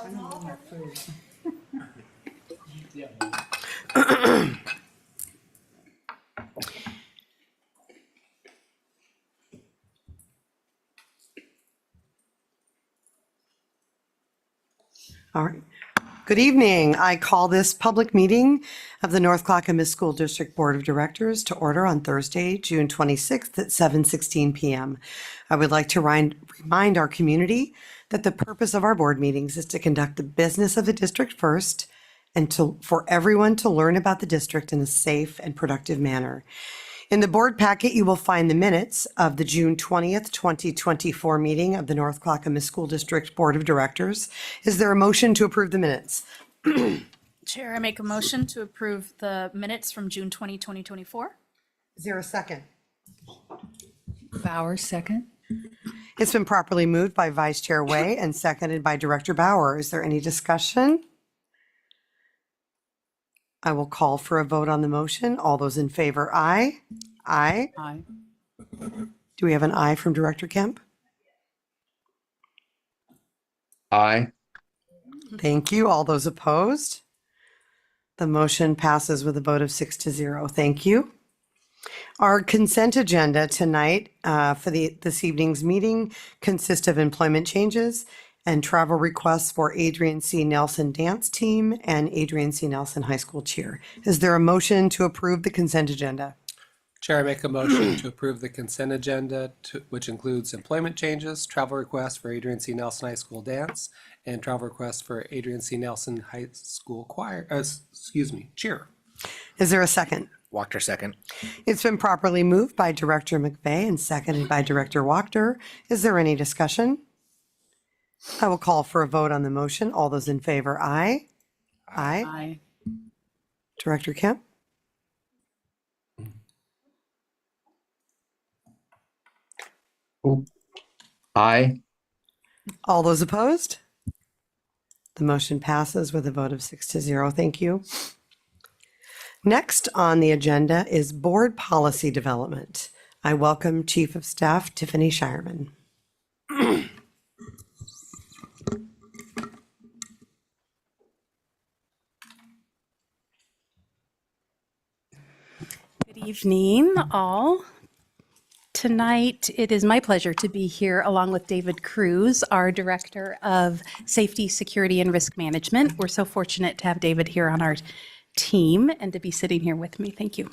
All right. Good evening. I call this public meeting of the North Clackamas School District Board of Directors to order on Thursday, June 26th at 7:16 p.m. I would like to remind our community that the purpose of our board meetings is to conduct the business of the district first and for everyone to learn about the district in a safe and productive manner. In the board packet, you will find the minutes of the June 20th, 2024 meeting of the North Clackamas School District Board of Directors. Is there a motion to approve the minutes? Chair, I make a motion to approve the minutes from June 2024. Is there a second? Bauer, second. It's been properly moved by Vice Chair Way and seconded by Director Bauer. Is there any discussion? I will call for a vote on the motion. All those in favor, aye. Aye. Aye. Do we have an aye from Director Kemp? Aye. Thank you. All those opposed? The motion passes with a vote of 6-0. Thank you. Our consent agenda tonight for this evening's meeting consists of employment changes and travel requests for Adrian C. Nelson Dance Team and Adrian C. Nelson High School Cheer. Is there a motion to approve the consent agenda? Chair, I make a motion to approve the consent agenda, which includes employment changes, travel requests for Adrian C. Nelson High School Dance, and travel requests for Adrian C. Nelson High School Choir, Cheer. Is there a second? Wachter, second. It's been properly moved by Director McVeigh and seconded by Director Wachter. Is there any discussion? I will call for a vote on the motion. All those in favor, aye. Aye. Aye. Director Kemp? Aye. All those opposed? The motion passes with a vote of 6-0. Thank you. Next on the agenda is board policy development. I welcome Chief of Staff Tiffany Shireman. Good evening, all. Tonight, it is my pleasure to be here along with David Cruz, our Director of Safety, Security, and Risk Management. We're so fortunate to have David here on our team and to be sitting here with me. Thank you.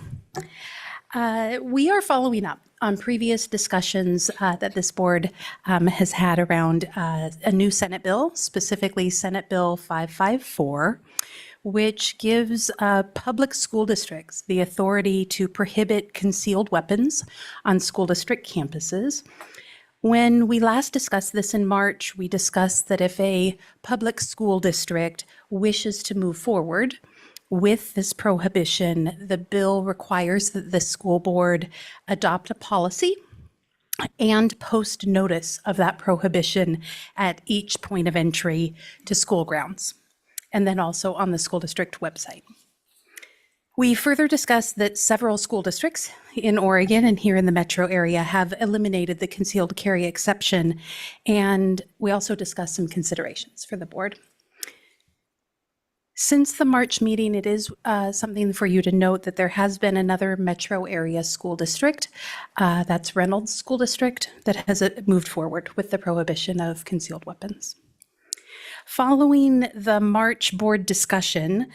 We are following up on previous discussions that this board has had around a new Senate bill, specifically Senate Bill 554, which gives public school districts the authority to prohibit concealed weapons on school district campuses. When we last discussed this in March, we discussed that if a public school district wishes to move forward with this prohibition, the bill requires that the school board adopt a policy and post notice of that prohibition at each point of entry to school grounds, and then also on the school district website. We further discussed that several school districts in Oregon and here in the metro area have eliminated the concealed carry exception, and we also discussed some considerations for the board. Since the March meeting, it is something for you to note that there has been another metro area school district, that's Reynolds School District, that has moved forward with the prohibition of concealed weapons. Following the March board discussion,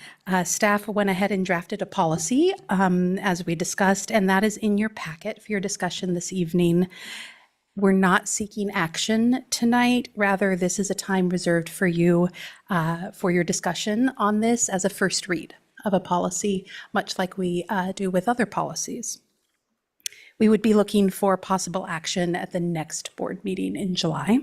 staff went ahead and drafted a policy, as we discussed, and that is in your packet for your discussion this evening. We're not seeking action tonight. Rather, this is a time reserved for you for your discussion on this as a first read of a policy, much like we do with other policies. We would be looking for possible action at the next board meeting in July.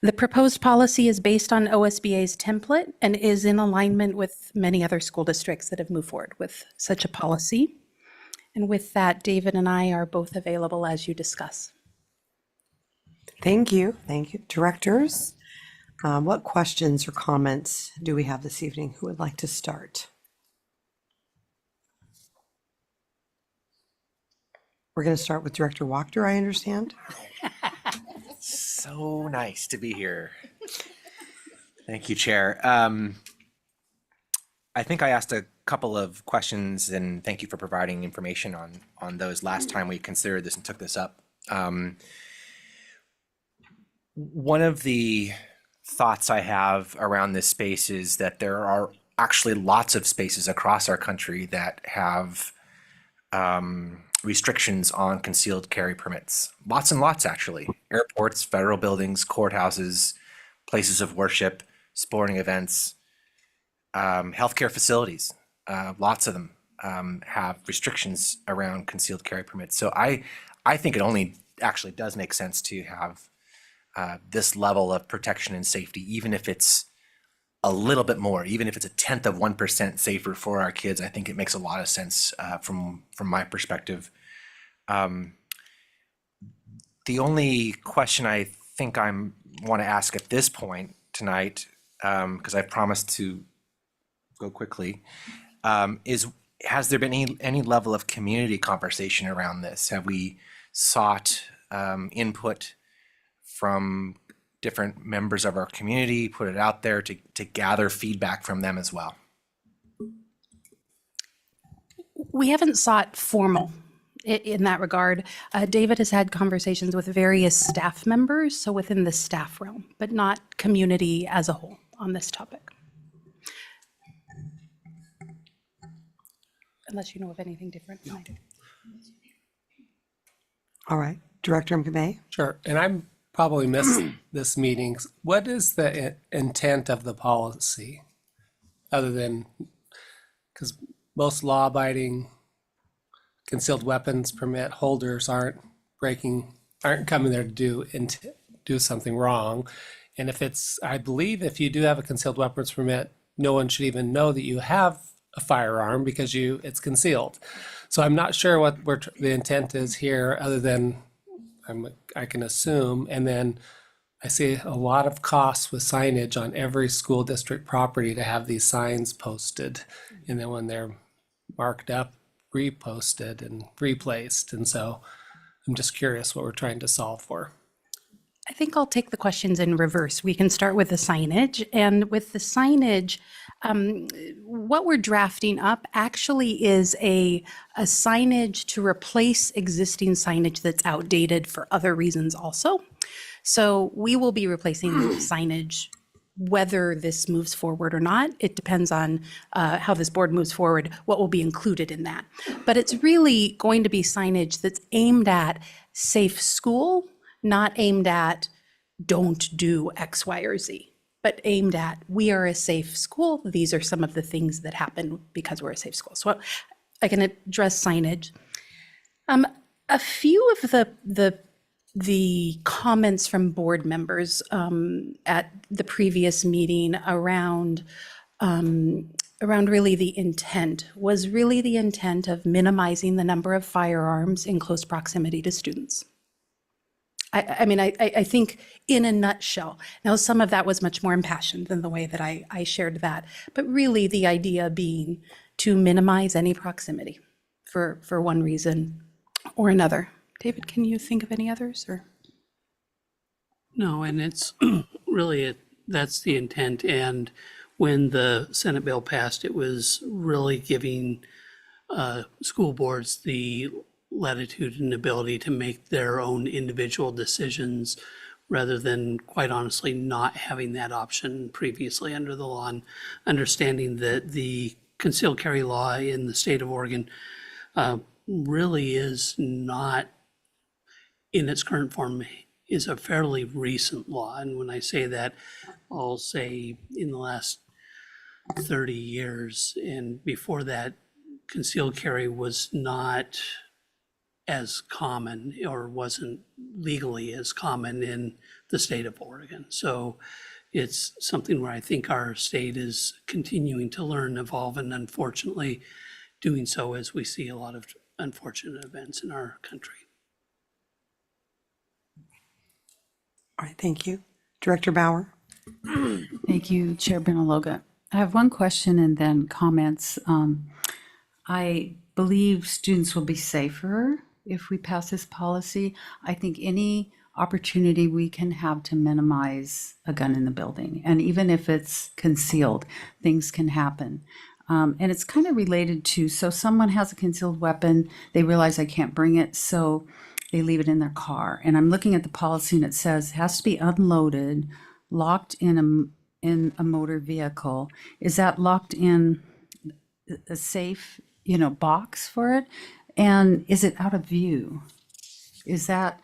The proposed policy is based on OSBA's template and is in alignment with many other school districts that have moved forward with such a policy. And with that, David and I are both available as you discuss. Thank you. Thank you. Directors, what questions or comments do we have this evening? Who would like to start? We're going to start with Director Wachter, I understand. So nice to be here. Thank you, Chair. I think I asked a couple of questions, and thank you for providing information on those last time we considered this and took this up. One of the thoughts I have around this space is that there are actually lots of spaces across our country that have restrictions on concealed carry permits. Lots and lots, actually. Airports, federal buildings, courthouses, places of worship, sporting events, healthcare facilities. Lots of them have restrictions around concealed carry permits. So I think it only actually does make sense to have this level of protection and safety, even if it's a little bit more, even if it's 0.1% safer for our kids. I think it makes a lot of sense from my perspective. The only question I think I want to ask at this point tonight, because I promised to go quickly, is has there been any level of community conversation around this? Have we sought input from different members of our community, put it out there to gather feedback from them as well? We haven't sought formal in that regard. David has had conversations with various staff members, so within the staff realm, but not community as a whole on this topic. Unless you know of anything different than I do. All right, Director McMay. Sure, and I'm probably missed this meeting. What is the intent of the policy? Other than, because most law-abiding concealed weapons permit holders aren't coming there to do something wrong. And if it's, I believe if you do have a concealed weapons permit, no one should even know that you have a firearm because it's concealed. So I'm not sure what the intent is here, other than I can assume. And then I see a lot of costs with signage on every school district property to have these signs posted. And then when they're marked up, reposted and replaced. And so I'm just curious what we're trying to solve for. I think I'll take the questions in reverse. We can start with the signage. And with the signage, what we're drafting up actually is a signage to replace existing signage that's outdated for other reasons also. So we will be replacing signage whether this moves forward or not. It depends on how this board moves forward, what will be included in that. But it's really going to be signage that's aimed at safe school, not aimed at don't do X, Y, or Z, but aimed at we are a safe school. These are some of the things that happen because we're a safe school. So I can address signage. A few of the comments from board members at the previous meeting around really the intent was really the intent of minimizing the number of firearms in close proximity to students. I mean, I think in a nutshell, now some of that was much more impassioned than the way that I shared that, but really the idea being to minimize any proximity for one reason or another. David, can you think of any others or? No, and it's really, that's the intent. And when the Senate bill passed, it was really giving school boards the latitude and ability to make their own individual decisions rather than, quite honestly, not having that option previously under the law, and understanding that the concealed carry law in the state of Oregon really is not, in its current form, is a fairly recent law. And when I say that, I'll say in the last 30 years, and before that, concealed carry was not as common, or wasn't legally as common in the state of Oregon. So it's something where I think our state is continuing to learn, evolve, and unfortunately doing so as we see a lot of unfortunate events in our country. All right, thank you. Director Bauer. Thank you, Chair Benaloga. I have one question and then comments. I believe students will be safer if we pass this policy. I think any opportunity we can have to minimize a gun in the building. And even if it's concealed, things can happen. And it's kind of related to, so someone has a concealed weapon, they realize I can't bring it, so they leave it in their car. And I'm looking at the policy and it says it has to be unloaded, locked in a motor vehicle. Is that locked in a safe, box for it? And is it out of view? Is that,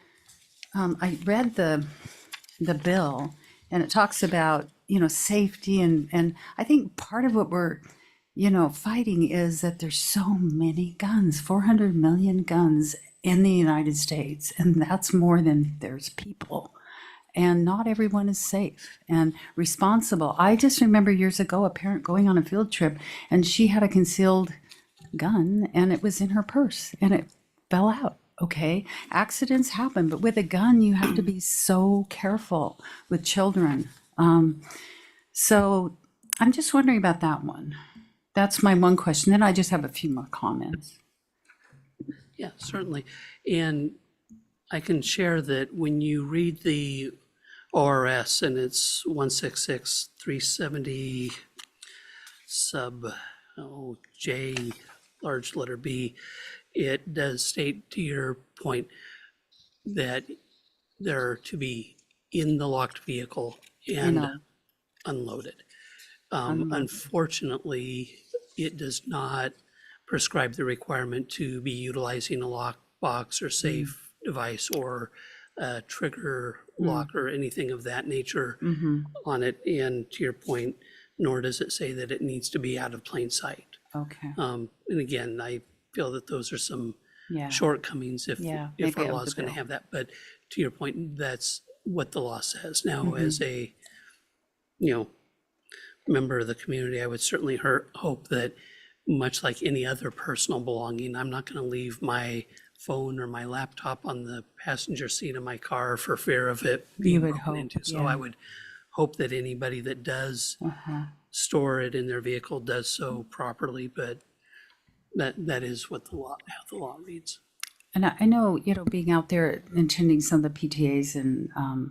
I read the bill and it talks about, safety and I think part of what we're, fighting is that there's so many guns, 400 million guns in the United States, and that's more than there's people. And not everyone is safe and responsible. I just remember years ago a parent going on a field trip and she had a concealed gun and it was in her purse and it fell out. Okay, accidents happen, but with a gun, you have to be so careful with children. So I'm just wondering about that one. That's my one question. Then I just have a few more comments. Yeah, certainly. And I can share that when you read the ORS and it's 166-370 sub J, large letter B, it does state, to your point, that they're to be in the locked vehicle and know. unloaded. Unfortunately, it does not prescribe the requirement to be utilizing a lockbox or safe device or a trigger lock or anything of that nature on it. And to your point, nor does it say that it needs to be out of plain sight. Okay. And again, I feel that those are some Yeah. shortcomings if Yeah, if maybe our out law of is the going to bill. have that. But to your point, that's what the law says. Now, as a member of the community, I would certainly hope that, much like any other personal belonging, I'm not going to leave my phone or my laptop on the passenger seat of my car for fear of it being would broken hope, into. So yeah. I would hope that anybody that does store it in their vehicle does so properly, but that is what how the law reads. And I know, being out there attending some of the PTAs and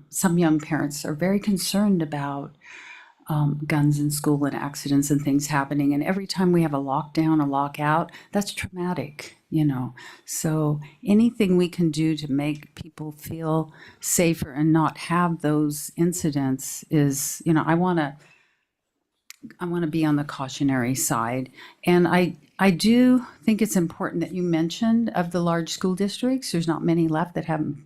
some young parents are very concerned about guns in school and accidents and things happening. And every time we have a lockdown, a lockout, that's traumatic, So anything we can do to make people feel safer and not have those incidents is, I want to be on the cautionary side. And I do think it's important that you mentioned of the large school districts, there's not many left that haven't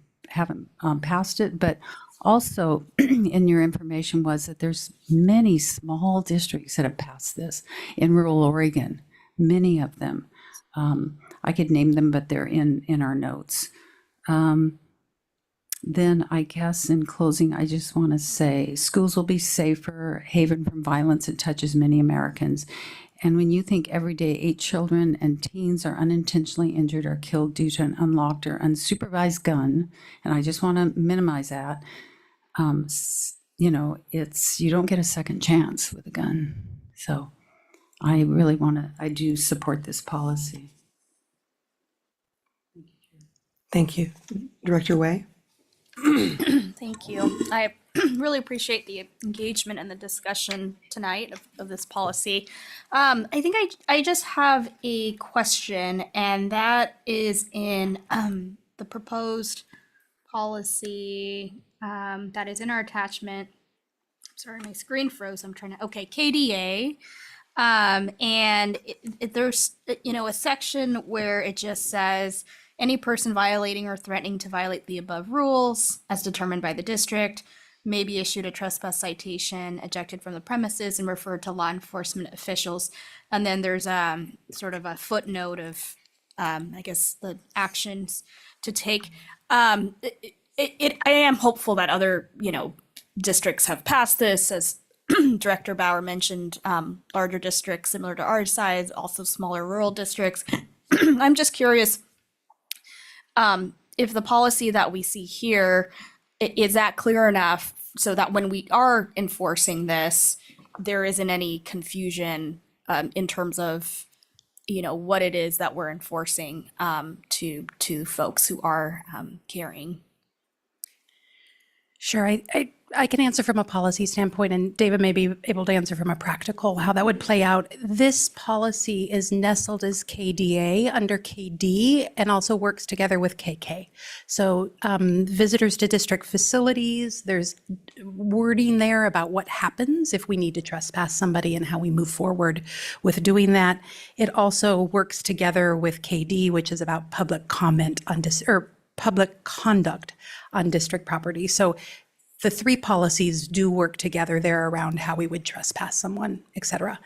passed it, but also in your information was that there's many small districts that have passed this in rural Oregon, many of them. I could name them, but they're in our notes. Then I guess in closing, I just want to say schools will be safer, haven from violence. It touches many Americans. And when you think every day 8 children and teens are unintentionally injured or killed due to an unlocked or unsupervised gun, and I just want to minimize that, it's, you don't get a second chance with a gun. So I do support this policy. Thank you. Director Way? Thank you. I really appreciate the engagement and the discussion tonight of this policy. I think I just have a question, and that is in the proposed policy that is in our attachment. Sorry, my screen froze. I'm trying to, okay, KDA. And there's, a section where it just says, any person violating or threatening to violate the above rules, as determined by the district, may be issued a trespass citation, ejected from the premises, and referred to law enforcement officials. And then there's sort of a footnote of, I guess, the actions to take. I am hopeful that other, districts have passed this, as Director Bauer mentioned, larger districts similar to our size, also smaller rural districts. I'm just curious, if the policy that we see here, is that clear enough so that when we are enforcing this, there isn't any confusion in terms of, what it is that we're enforcing to folks who are carrying. Sure. I can answer from a policy standpoint, and David may be able to answer from a practical how that would play out. This policy is nestled as KDA under KD and also works together with KK. So visitors to district facilities, there's wording there about what happens if we need to trespass somebody and how we move forward with doing that. It also works together with KD, which is about public comment on public conduct on district property. So the three policies do work together there around how we would trespass someone, et cetera,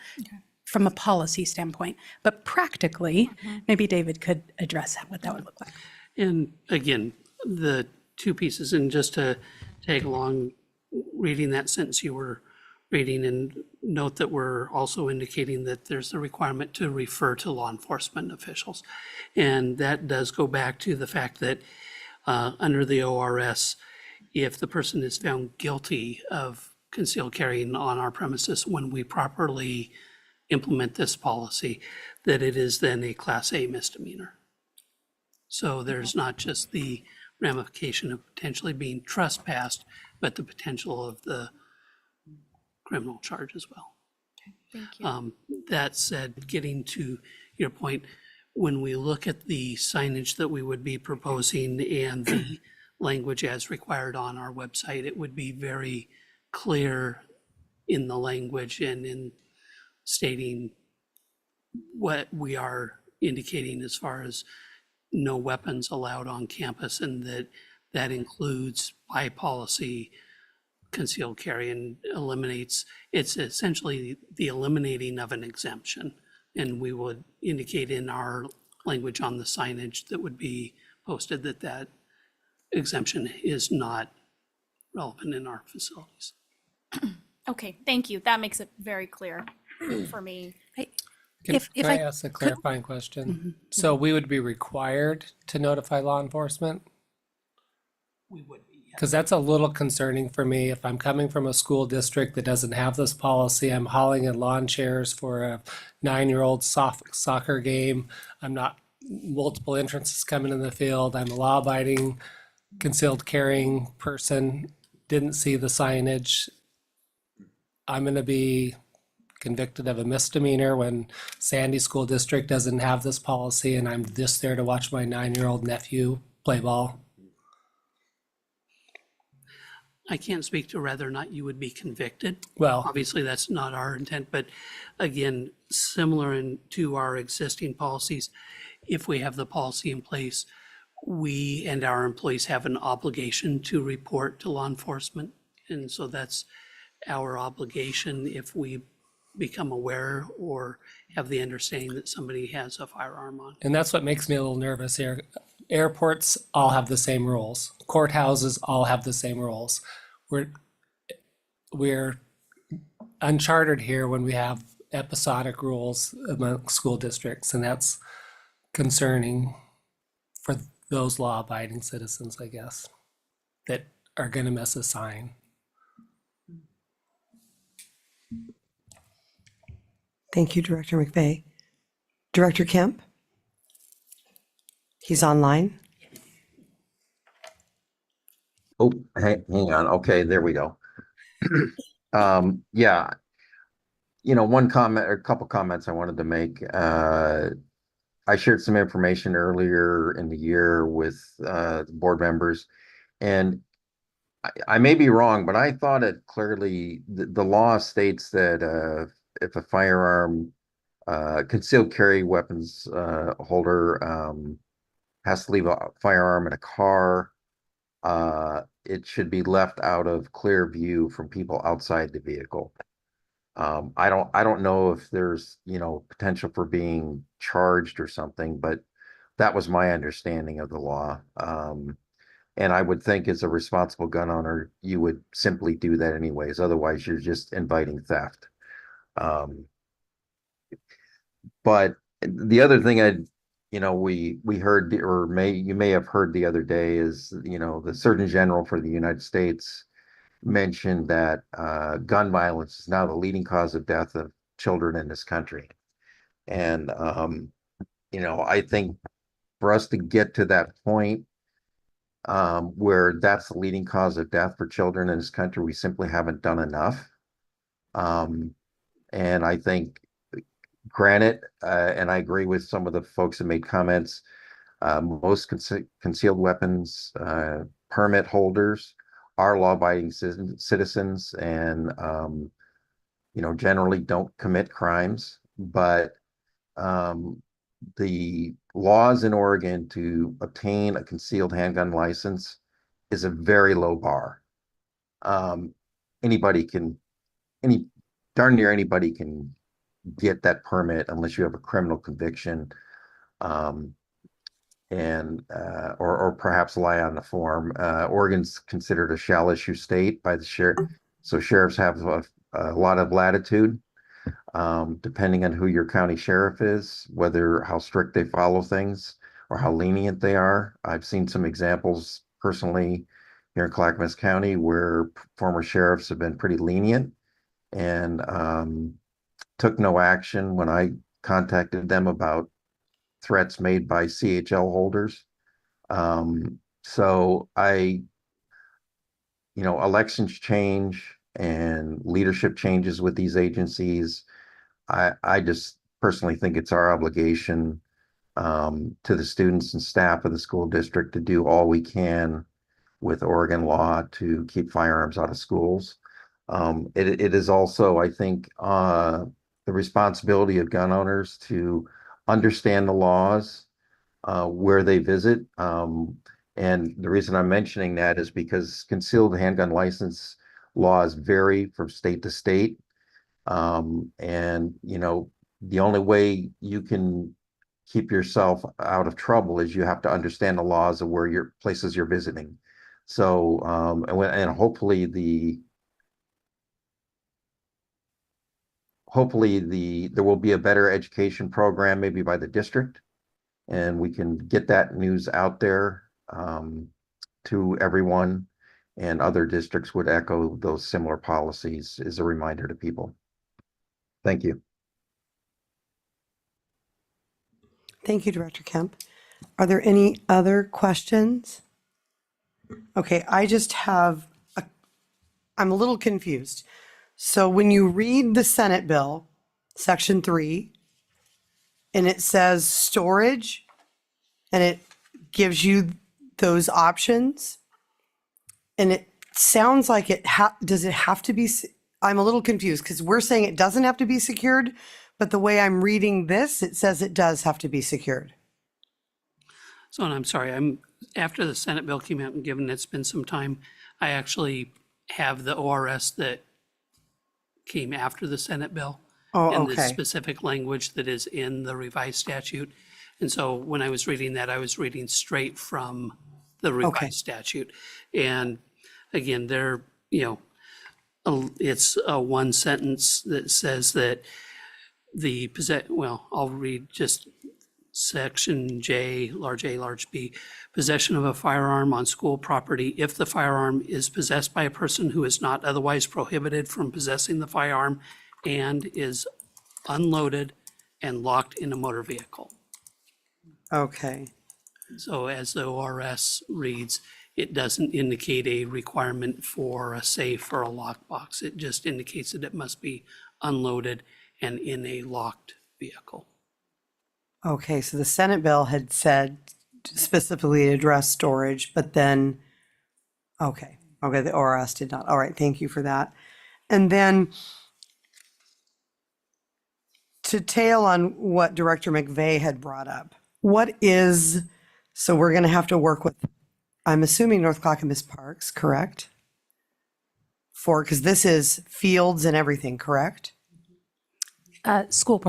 from a policy standpoint. But practically, maybe David could address what that would look like. And again, the two pieces, and just to tag along, reading that sentence you were reading, and note that we're also indicating that there's a requirement to refer to law enforcement officials. And that does go back to the fact that under the ORS, if the person is found guilty of concealed carrying on our premises when we properly implement this policy, that it is then a Class A misdemeanor. So there's not just the ramification of potentially being trespassed, but the potential of the criminal charge as well. Thank you. That said, getting to your point, when we look at the signage that we would be proposing and the language as required on our website, it would be very clear in the language and in stating what we are indicating as far as no weapons allowed on campus, and that includes by policy concealed carry, and it's essentially the eliminating of an exemption. And we would indicate in our language on the signage that would be posted that exemption is not relevant in our facilities. Okay, thank you. That makes it very clear for me. Can I ask a clarifying question? So we would be required to notify law enforcement? We would be, yeah. Because that's a little concerning for me. If I'm coming from a school district that doesn't have this policy, I'm hauling in lawn chairs for a 9-year-old soccer game. I'm not multiple entrances coming in the field. I'm a law-abiding, concealed carrying person. Didn't see the signage. I'm going to be convicted of a misdemeanor when Sandy School District doesn't have this policy, and I'm just there to watch my 9-year-old nephew play ball. I can't speak to whether or not you would be convicted. Well, Obviously, that's not our intent, but again, similar to our existing policies, if we have the policy in place, we and our employees have an obligation to report to law enforcement. And so that's our obligation if we become aware or have the understanding that somebody has a firearm on. and that's what makes me a little nervous here. Airports all have the same rules. Courthouses all have the same rules. We're uncharted here when we have episodic rules among school districts, and that's concerning for those law-abiding citizens, I guess, that are going to miss a sign. Thank you, Director McVeigh. Director Kemp? He's online. Oh, hang on. Okay, there we go. Yeah, one comment or a couple comments I wanted to make. I shared some information earlier in the year with board members, and I may be wrong, but I thought it clearly, the law states that if a firearm, concealed carry weapons holder has to leave a firearm in a car, it should be left out of clear view from people outside the vehicle. I don't know if there's, potential for being charged or something, but that was my understanding of the law. And I would think as a responsible gun owner, you would simply do that anyways. Otherwise, you're just inviting theft. But the other thing we heard, or you may have heard the other day, is, the Surgeon General for the United States mentioned that gun violence is now the leading cause of death of children in this country. And, I think for us to get to that point, where that's the leading cause of death for children in this country. We simply haven't done enough. And I think, granted, and I agree with some of the folks that made comments, most concealed weapons permit holders are law-abiding citizens and, generally don't commit crimes. But the laws in Oregon to obtain a concealed handgun license is a very low bar. Anybody can, darn near anybody can get that permit unless you have a criminal conviction, or perhaps lie on the form. Oregon's considered a shall issue state by the sheriff, so sheriffs have a lot of latitude, depending on who your county sheriff is, whether how strict they follow things or how lenient they are. I've seen some examples personally here in Clackamas County where former sheriffs have been pretty lenient and took no action when I contacted them about threats made by CHL holders. So elections change and leadership changes with these agencies. I just personally think it's our obligation to the students and staff of the school district to do all we can with Oregon law to keep firearms out of schools. It is also, I think, the responsibility of gun owners to understand the laws where they visit. And the reason I'm mentioning that is because concealed handgun license laws vary from state to state. And the only way you can keep yourself out of trouble is you have to understand the laws of where your places you're visiting. So, and hopefully there will be a better education program, maybe by the district, and we can get that news out there to everyone, and other districts would echo those similar policies as a reminder to people. Thank you. Thank you, Director Kemp. Are there any other questions? Okay, I'm a little confused. So when you read the Senate bill, Section 3, and it says storage, and it gives you those options, and it sounds like does it have to be, I'm a little confused because we're saying it doesn't have to be secured, but the way I'm reading this, it says it does have to be secured. So, and I'm sorry, after the Senate bill came out, and given it's been some time, I actually have the ORS that came after the Senate bill. Oh, and the okay. specific language that is in the revised statute. And so when I was reading that, I was reading straight from the revised statute. And again, it's a one sentence that says that I'll read just Section J, large B, possession of a firearm on school property if the firearm is possessed by a person who is not otherwise prohibited from possessing the firearm and is unloaded and locked in a motor vehicle. Okay. So as the ORS reads, it doesn't indicate a requirement for a safe or a lockbox. It just indicates that it must be unloaded and in a locked vehicle. Okay, so the Senate bill had said specifically address storage, but then, okay, the ORS did not. All right, thank you for that. And then to tail on what Director McVeigh had brought up, so we're going to have to work with, I'm assuming North Clackamas Parks, correct? Because this is fields and everything, correct? School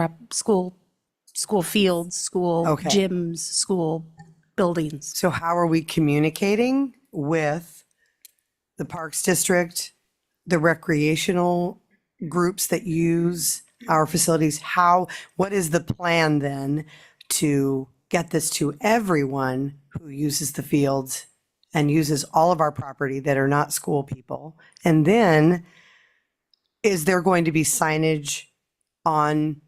fields, school Okay. gyms, school buildings. So how are we communicating with the Parks District, the recreational groups that use our facilities? What is the plan then to get this to everyone who uses the fields and uses all of our property that are not school people? And then is there going to be signage on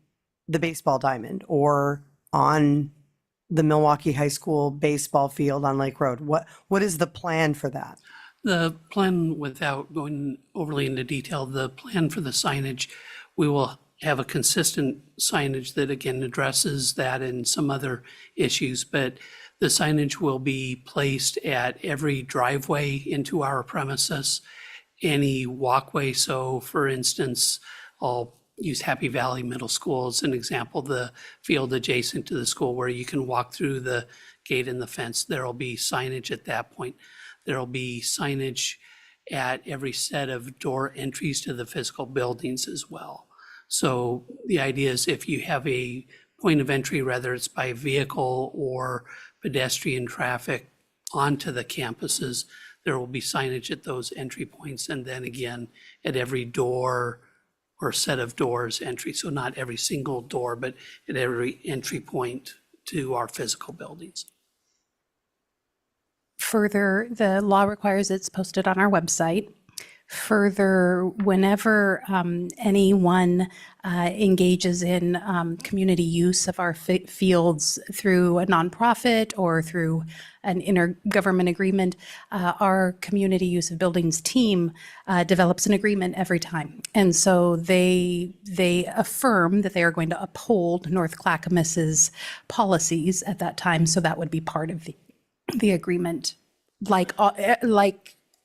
the baseball diamond or on the Milwaukee High School baseball field on Lake Road? What is the plan for that? The plan, without going overly into detail, the plan for the signage, we will have a consistent signage that again addresses that and some other issues, but the signage will be placed at every driveway into our premises, any walkway. So for instance, I'll use Happy Valley Middle School as an example, the field adjacent to the school where you can walk through the gate and the fence. There'll be signage at that point. There'll be signage at every set of door entries to the physical buildings as well. So the idea is if you have a point of entry, whether it's by vehicle or pedestrian traffic onto the campuses, there will be signage at those entry points. And then again, at every door or set of doors entry. So not every single door, but at every entry point to our physical buildings. Further, the law requires it's posted on our website. Further, whenever anyone engages in community use of our fields through a nonprofit or through an intergovernment agreement, our community use of buildings team develops an agreement every time. And so they affirm that they are going to uphold North Clackamas's policies at that time. So that would be part of the agreement, like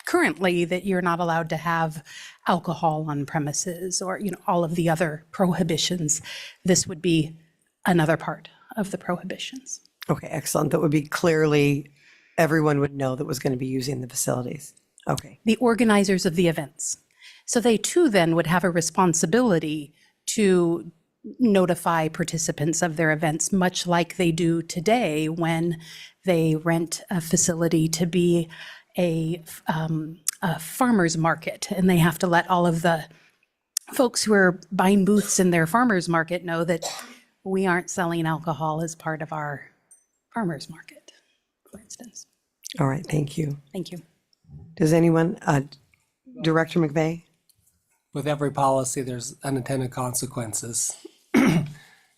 currently that you're not allowed to have alcohol on premises or, all of the other prohibitions. This would be another part of the prohibitions. Okay, excellent. That would be clearly, everyone would know that was going to be using the facilities. Okay. The organizers of the events. So they too then would have a responsibility to notify participants of their events, much like they do today when they rent a facility to be a farmer's market, and they have to let all of the folks who are buying booths in their farmer's market know that we aren't selling alcohol as part of our farmer's market, for instance. All right, thank you. Thank you. Does anyone, Director McVeigh? With every policy, there's unintended consequences.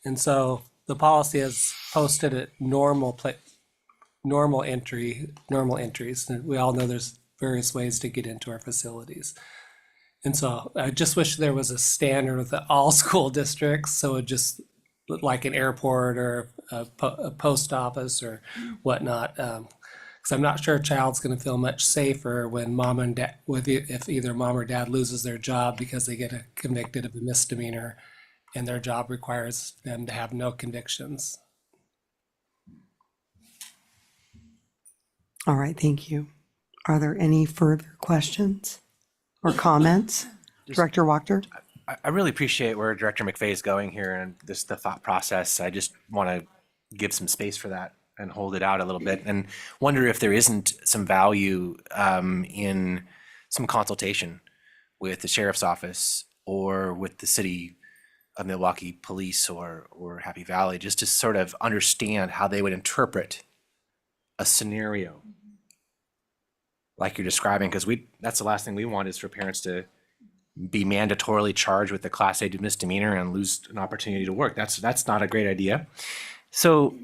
And so the policy is posted at normal entries. And we all know there's various ways to get into our facilities. And so I just wish there was a standard with all school districts. So it just like an airport or a post office or whatnot. Because I'm not sure a child's going to feel much safer when mom and dad, if either mom or dad loses their job because they get convicted of a misdemeanor and their job requires them to have no convictions. All right, thank you. Are there any further questions or comments? Director Wachter? I really appreciate where Director McVeigh is going here and the thought process. I just want to give some space for that and hold it out a little bit and wonder if there isn't some value in some consultation with the sheriff's office or with the city of Milwaukee Police or Happy Valley, just to sort of understand how they would interpret a scenario like you're describing, because that's the last thing we want is for parents to be mandatorily charged with a Class A misdemeanor and lose an opportunity to work. That's not a great idea. So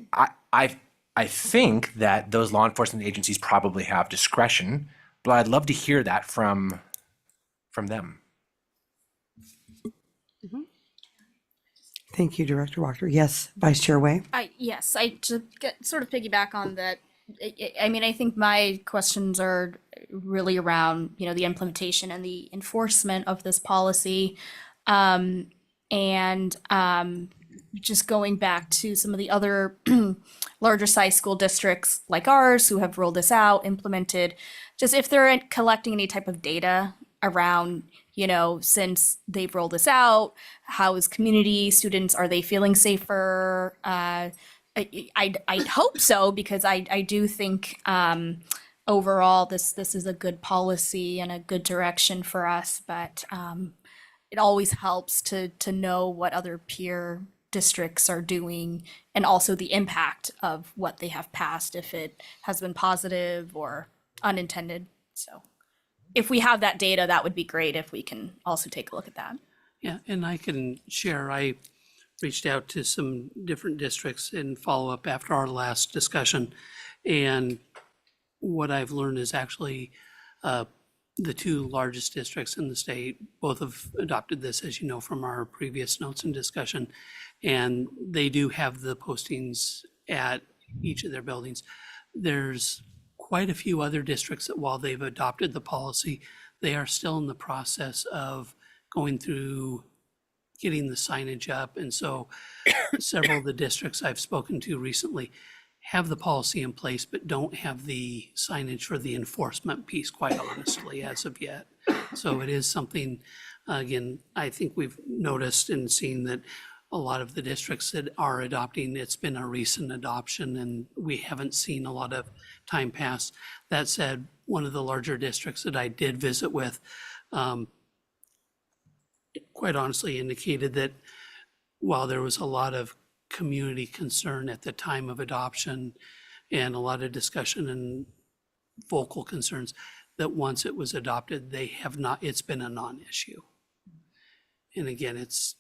I think that those law enforcement agencies probably have discretion, but I'd love to hear that from them. Thank you, Director Wachter. Yes, Vice Chair Way? Yes, I just sort of piggyback on that. I mean, I think my questions are really around, the implementation and the enforcement of this policy. Just going back to some of the other larger size school districts like ours who have rolled this out, implemented, just if they're collecting any type of data around, since they've rolled this out, how is community students, are they feeling safer? I'd hope so, because I do think overall this is a good policy and a good direction for us, but it always helps to know what other peer districts are doing and also the impact of what they have passed, if it has been positive or unintended. So if we have that data, that would be great if we can also take a look at that. Yeah, and I can share, I reached out to some different districts in follow-up after our last discussion. And what I've learned is actually the two largest districts in the state, both have adopted this, as you know, from our previous notes and discussion. And they do have the postings at each of their buildings. There's quite a few other districts that while they've adopted the policy, they are still in the process of going through getting the signage up. And so several of the districts I've spoken to recently have the policy in place, but don't have the signage for the enforcement piece, quite honestly, as of yet. So it is something, again, I think we've noticed and seen that a lot of the districts that are adopting, it's been a recent adoption and we haven't seen a lot of time pass. That said, one of the larger districts that I did visit with, quite honestly indicated that while there was a lot of community concern at the time of adoption and a lot of discussion and vocal concerns, that once it was adopted, they have not, it's been a non-issue. And again, it's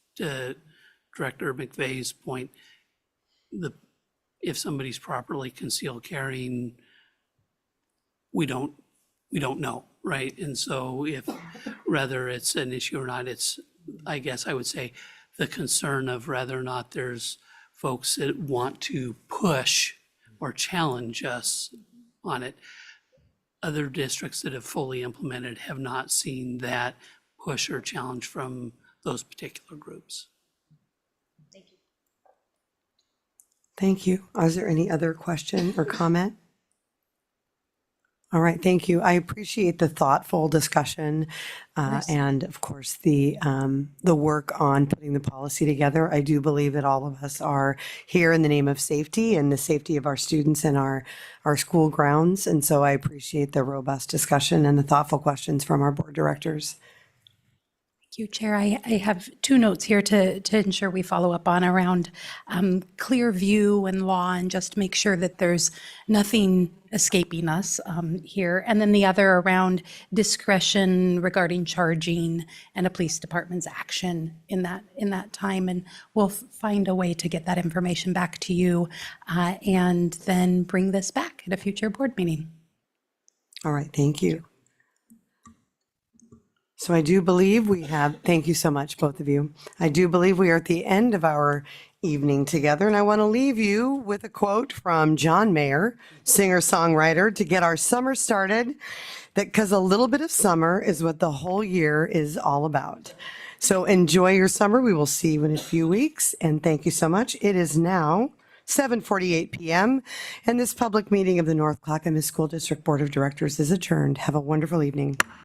Director McVeigh's point, if somebody's properly concealed carrying, we don't know, right? And so if whether it's an issue or not, it's, I guess I would say, the concern of whether or not there's folks that want to push or challenge us on it. Other districts that have fully implemented have not seen that push or challenge from those particular groups. Thank you. Is there any other question or comment? All right, thank you. I appreciate the thoughtful discussion and, of course, the work on putting the policy together. I do believe that all of us are here in the name of safety and the safety of our students and our school grounds. And so I appreciate the robust discussion and the thoughtful questions from our board directors. Thank you, Chair. I have two notes here to ensure we follow up on around clear view and law and just make sure that there's nothing escaping us here. And then the other around discretion regarding charging and a police department's action in that time. And we'll find a way to get that information back to you and then bring this back at a future board meeting. All right, thank you. So I do believe we have, thank you so much, both of you. I do believe we are at the end of our evening together, and I want to leave you with a quote from John Mayer, singer-songwriter, to get our summer started, that because a little bit of summer is what the whole year is all about. So enjoy your summer. We will see you in a few weeks, and thank you so much. It is now 7:48 p.m., and this public meeting of the North Clackamas School District Board of Directors is adjourned. Have a wonderful evening.